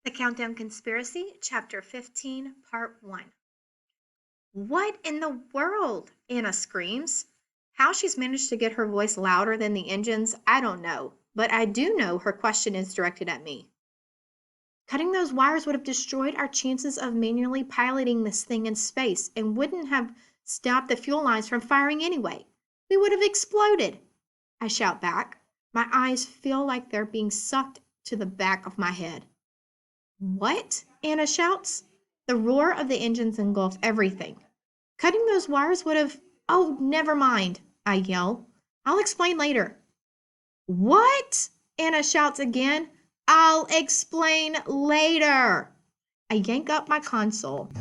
The Countdown Conspiracy, Chapter 15, Part 1. What in the world? Anna screams. How she's managed to get her voice louder than the engines, I don't know, but I do know her question is directed at me. Cutting those wires would have destroyed our chances of manually piloting this thing in space and wouldn't have stopped the fuel lines from firing anyway. We would have exploded. I shout back. My eyes feel like they're being sucked to the back of my head. What? Anna shouts. The roar of the engines engulfs everything. Cutting those wires would have. Oh, never mind, I yell. I'll explain later. What? Anna shouts again. I'll explain later. I yank up my console,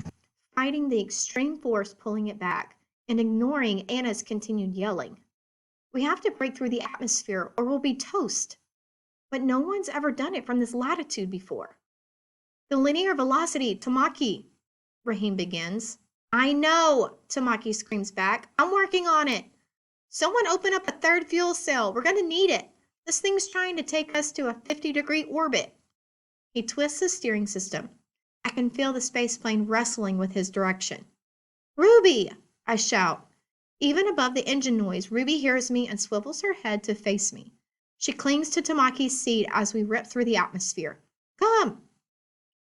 fighting the extreme force pulling it back and ignoring Anna's continued yelling. We have to break through the atmosphere or we'll be toast. But no one's ever done it from this latitude before. The linear velocity, Tamaki, Rahim begins. I know, Tamaki screams back. I'm working on it. Someone open up a third fuel cell. We're going to need it. This thing's trying to take us to a 50-degree orbit. He twists the steering system. I can feel the space plane wrestling with his direction. Ruby, I shout. Even above the engine noise, Ruby hears me and swivels her head to face me. She clings to Tamaki's seat as we rip through the atmosphere. Come!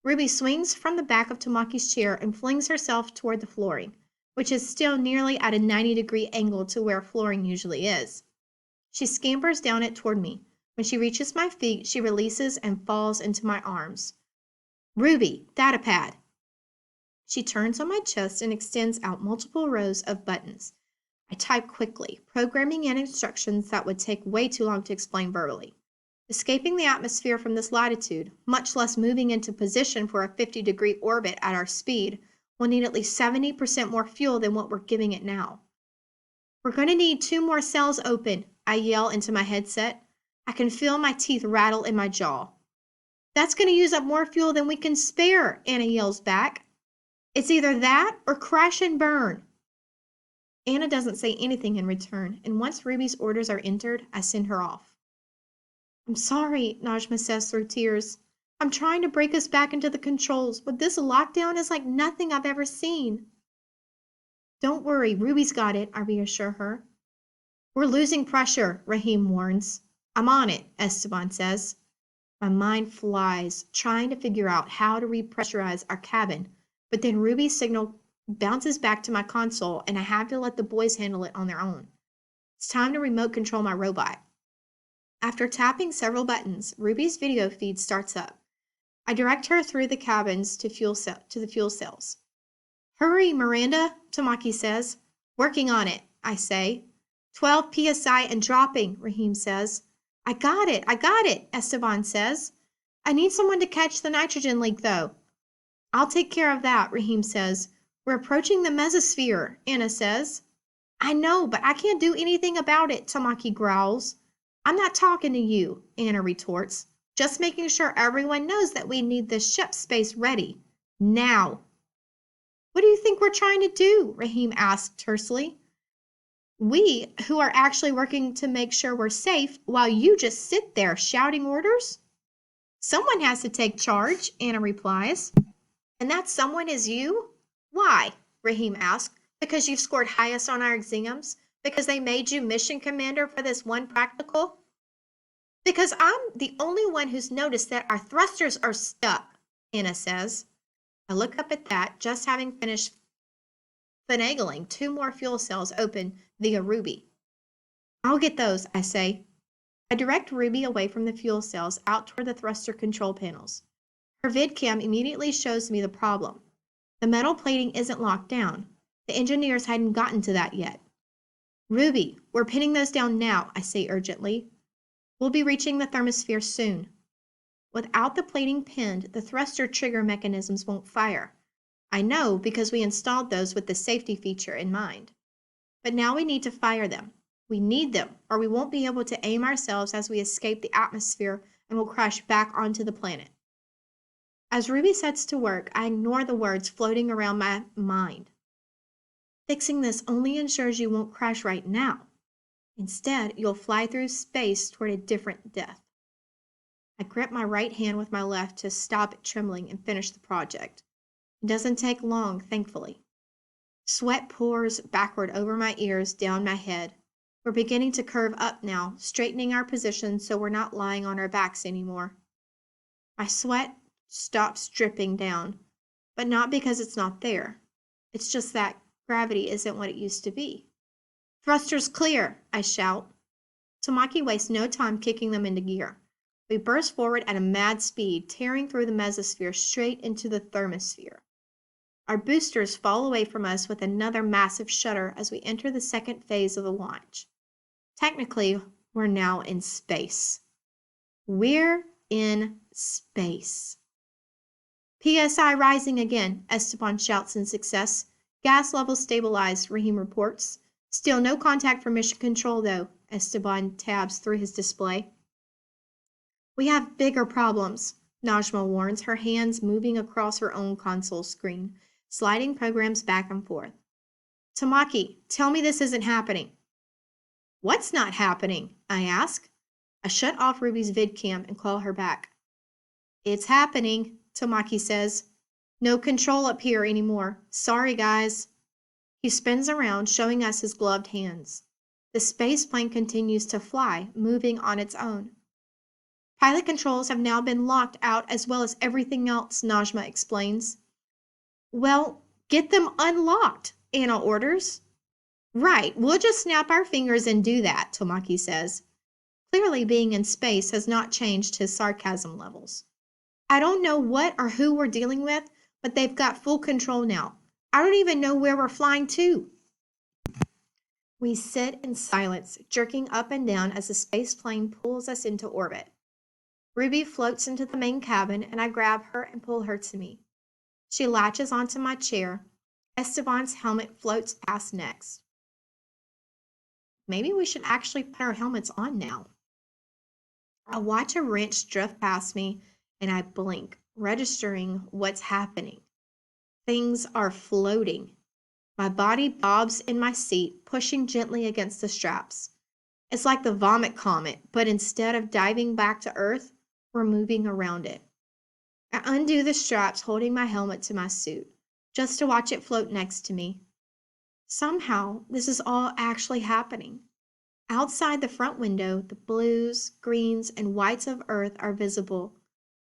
Ruby swings from the back of Tamaki's chair and flings herself toward the flooring, which is still nearly at a 90-degree angle to where flooring usually is. She scampers down it toward me. When she reaches my feet, she releases and falls into my arms. Ruby, datapad. She turns on my chest and extends out multiple rows of buttons. I type quickly, programming in instructions that would take way too long to explain verbally. Escaping the atmosphere from this latitude, much less moving into position for a 50-degree orbit at our speed, will need at least 70% more fuel than what we're giving it now. We're going to need 2 more cells open, I yell into my headset. I can feel my teeth rattle in my jaw. That's going to use up more fuel than we can spare, Anna yells back. It's either that or crash and burn. Anna doesn't say anything in return, and once Ruby's orders are entered, I send her off. I'm sorry, Najma says through tears. I'm trying to break us back into the controls, but this lockdown is like nothing I've ever seen. Don't worry, Ruby's got it, I reassure her. We're losing pressure, Rahim warns. I'm on it, Esteban says. My mind flies, trying to figure out how to repressurize our cabin, but then Ruby's signal bounces back to my console and I have to let the boys handle it on their own. It's time to remote control my robot. After tapping several buttons, Ruby's video feed starts up. I direct her through the cabins to the fuel cells. Hurry, Miranda, Tamaki says. Working on it, I say. 12 psi and dropping, Rahim says. I got it, Esteban says. I need someone to catch the nitrogen leak, though. I'll take care of that, Rahim says. We're approaching the mesosphere, Anna says. I know, but I can't do anything about it, Tamaki growls. I'm not talking to you, Anna retorts. Just making sure everyone knows that we need this ship space ready. Now. What do you think we're trying to do? Rahim asked tersely. We, who are actually working to make sure we're safe, while you just sit there shouting orders? Someone has to take charge, Anna replies. And that someone is you? Why? Rahim asked. Because you've scored highest on our exams? Because they made you mission commander for this one practical? Because I'm the only one who's noticed that our thrusters are stuck, Anna says. I look up at that, just having finished finagling 2 more fuel cells open via Ruby. I'll get those, I say. I direct Ruby away from the fuel cells out toward the thruster control panels. Her vidcam immediately shows me the problem. The metal plating isn't locked down. The engineers hadn't gotten to that yet. Ruby, we're pinning those down now, I say urgently. We'll be reaching the thermosphere soon. Without the plating pinned, the thruster trigger mechanisms won't fire. I know because we installed those with the safety feature in mind. But now we need to fire them. We need them, or we won't be able to aim ourselves as we escape the atmosphere and will crash back onto the planet. As Ruby sets to work, I ignore the words floating around my mind. Fixing this only ensures you won't crash right now. Instead, you'll fly through space toward a different death. I grip my right hand with my left to stop it trembling and finish the project. It doesn't take long, thankfully. Sweat pours backward over my ears, down my head. We're beginning to curve up now, straightening our position so we're not lying on our backs anymore. My sweat stops dripping down, but not because it's not there. It's just that gravity isn't what it used to be. Thrusters clear, I shout. Tamaki wastes no time kicking them into gear. We burst forward at a mad speed, tearing through the mesosphere straight into the thermosphere. Our boosters fall away from us with another massive shudder as we enter the second phase of the launch. Technically, we're now in space. We're in space. PSI rising again, Esteban shouts in success. Gas levels stabilized, Rahim reports. Still no contact from mission control, though, Esteban tabs through his display. We have bigger problems, Najma warns, her hands moving across her own console screen, sliding programs back and forth. Tamaki, tell me this isn't happening. What's not happening? I ask. I shut off Ruby's vidcam and call her back. It's happening, Tamaki says. No control up here anymore. Sorry, guys. He spins around, showing us his gloved hands. The space plane continues to fly, moving on its own. Pilot controls have now been locked out as well as everything else, Najma explains. Well, get them unlocked, Anna orders. Right, we'll just snap our fingers and do that, Tamaki says. Clearly, being in space has not changed his sarcasm levels. I don't know what or who we're dealing with, but they've got full control now. I don't even know where we're flying to. We sit in silence, jerking up and down as the space plane pulls us into orbit. Ruby floats into the main cabin, and I grab her and pull her to me. She latches onto my chair. Esteban's helmet floats past next. Maybe we should actually put our helmets on now. I watch a wrench drift past me, and I blink, registering what's happening. Things are floating. My body bobs in my seat, pushing gently against the straps. It's like the vomit comet, but instead of diving back to Earth, we're moving around it. I undo the straps holding my helmet to my suit, just to watch it float next to me. Somehow, this is all actually happening. Outside the front window, the blues, greens, and whites of Earth are visible,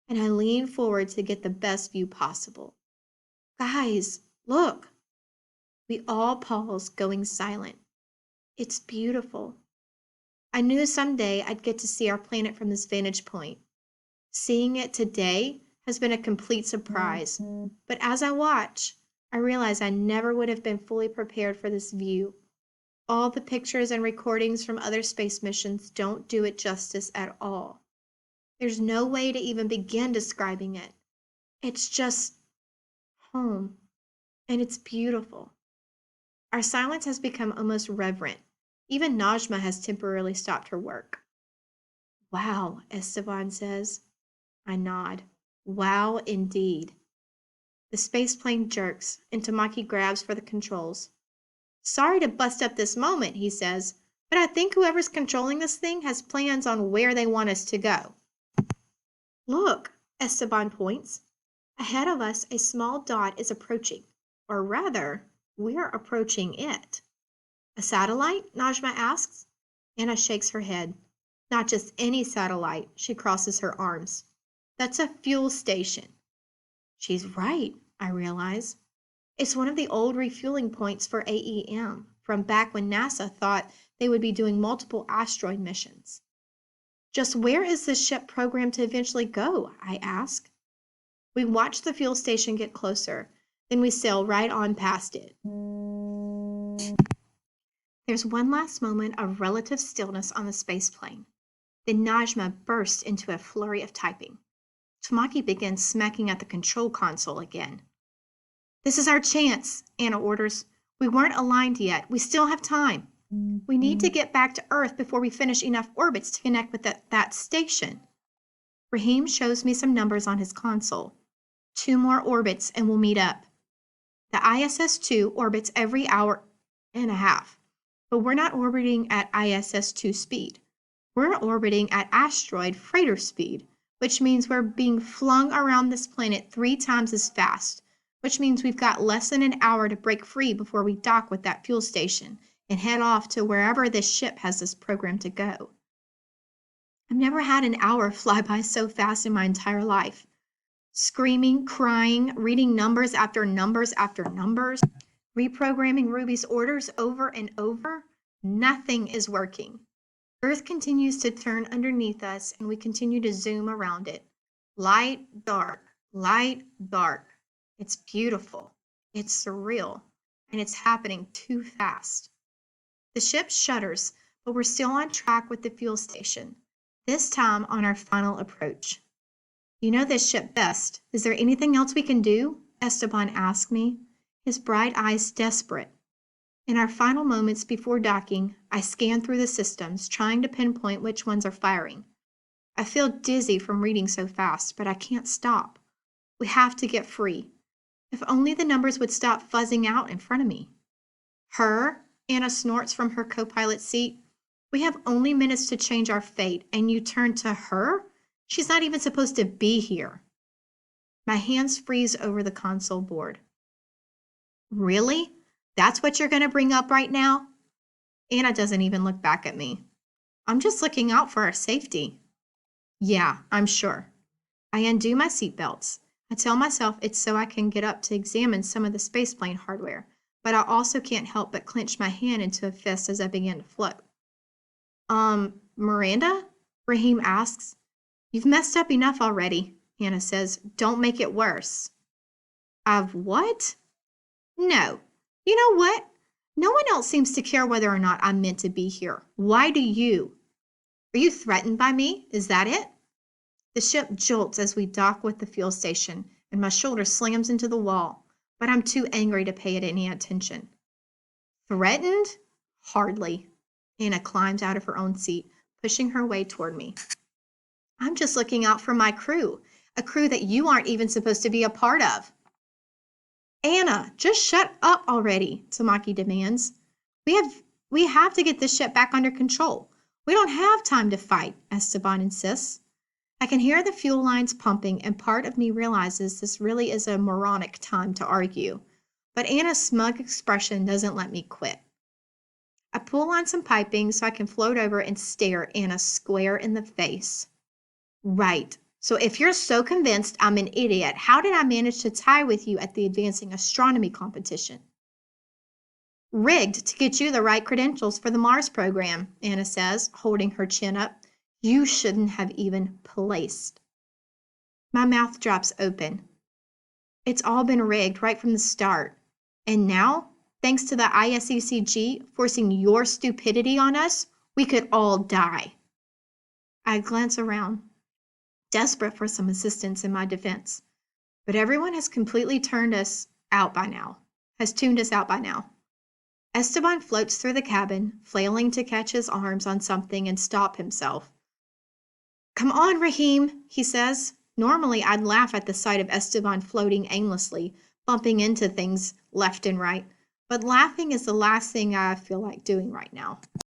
and I lean forward to get the best view possible. Guys, look! We all pause, going silent. It's beautiful. I knew someday I'd get to see our planet from this vantage point. Seeing it today has been a complete surprise, but as I watch, I realize I never would have been fully prepared for this view. All the pictures and recordings from other space missions don't do it justice at all. There's no way to even begin describing it. It's just home, and it's beautiful. Our silence has become almost reverent. Even Najma has temporarily stopped her work. Wow, Esteban says. I nod. Wow, indeed. The space plane jerks, and Tamaki grabs for the controls. Sorry to bust up this moment, he says, but I think whoever's controlling this thing has plans on where they want us to go. Look, Esteban points. Ahead of us, a small dot is approaching, or rather, we're approaching it. A satellite? Najma asks. Anna shakes her head. Not just any satellite, she crosses her arms. That's a fuel station. She's right, I realize. It's one of the old refueling points for AEM, from back when NASA thought they would be doing multiple asteroid missions. Just where is this ship programmed to eventually go? I ask. We watch the fuel station get closer, then we sail right on past it. There's one last moment of relative stillness on the space plane. Then Najma bursts into a flurry of typing. Tamaki begins smacking at the control console again. This is our chance, Anna orders. We weren't aligned yet. We still have time. We need to get back to Earth before we finish enough orbits to connect with that station. Rahim shows me some numbers on his console. 2 more orbits and we'll meet up. The ISS-2 orbits every hour and a half, but we're not orbiting at ISS-2 speed. We're orbiting at asteroid freighter speed, which means we're being flung around this planet 3 times as fast, which means we've got less than an hour to break free before we dock with that fuel station and head off to wherever this ship has us programmed to go. I've never had an hour fly by so fast in my entire life. Screaming, crying, reading numbers after numbers after numbers, reprogramming Ruby's orders over and over. Nothing is working. Earth continues to turn underneath us, and we continue to zoom around it. Light, dark, light, dark. It's beautiful. It's surreal. And it's happening too fast. The ship shudders, but we're still on track with the fuel station, this time on our final approach. You know this ship best. Is there anything else we can do? Esteban asked me, his bright eyes desperate. In our final moments before docking, I scan through the systems, trying to pinpoint which ones are firing. I feel dizzy from reading so fast, but I can't stop. We have to get free. If only the numbers would stop fuzzing out in front of me. Her, Anna snorts from her co-pilot seat. We have only minutes to change our fate, and you turn to her? She's not even supposed to be here. My hands freeze over the console board. Really? That's what you're going to bring up right now? Anna doesn't even look back at me. I'm just looking out for our safety. Yeah, I'm sure. I undo my seatbelts. I tell myself it's so I can get up to examine some of the spaceplane hardware, but I also can't help but clench my hand into a fist as I begin to float. Miranda? Raheem asks. You've messed up enough already, Anna says. Don't make it worse. I've what? No. You know what? No one else seems to care whether or not I'm meant to be here. Why do you? Are you threatened by me? Is that it? The ship jolts as we dock with the fuel station, and my shoulder slams into the wall, but I'm too angry to pay it any attention. Threatened? Hardly. Anna climbs out of her own seat, pushing her way toward me. I'm just looking out for my crew, a crew that you aren't even supposed to be a part of. Anna, just shut up already, Tamaki demands. We have to get this ship back under control. We don't have time to fight, Esteban insists. I can hear the fuel lines pumping, and part of me realizes this really is a moronic time to argue. But Anna's smug expression doesn't let me quit. I pull on some piping so I can float over and stare Anna square in the face. Right. So if you're so convinced I'm an idiot, how did I manage to tie with you at the advancing astronomy competition? Rigged to get you the right credentials for the Mars program, Anna says, holding her chin up. You shouldn't have even placed. My mouth drops open. It's all been rigged right from the start. And now, thanks to the ISECG forcing your stupidity on us, we could all die. I glance around, desperate for some assistance in my defense. But everyone has completely tuned us out by now. Esteban floats through the cabin, flailing to catch his arms on something and stop himself. Come on, Raheem, he says. Normally, I'd laugh at the sight of Esteban floating aimlessly, bumping into things left and right. But laughing is the last thing I feel like doing right now.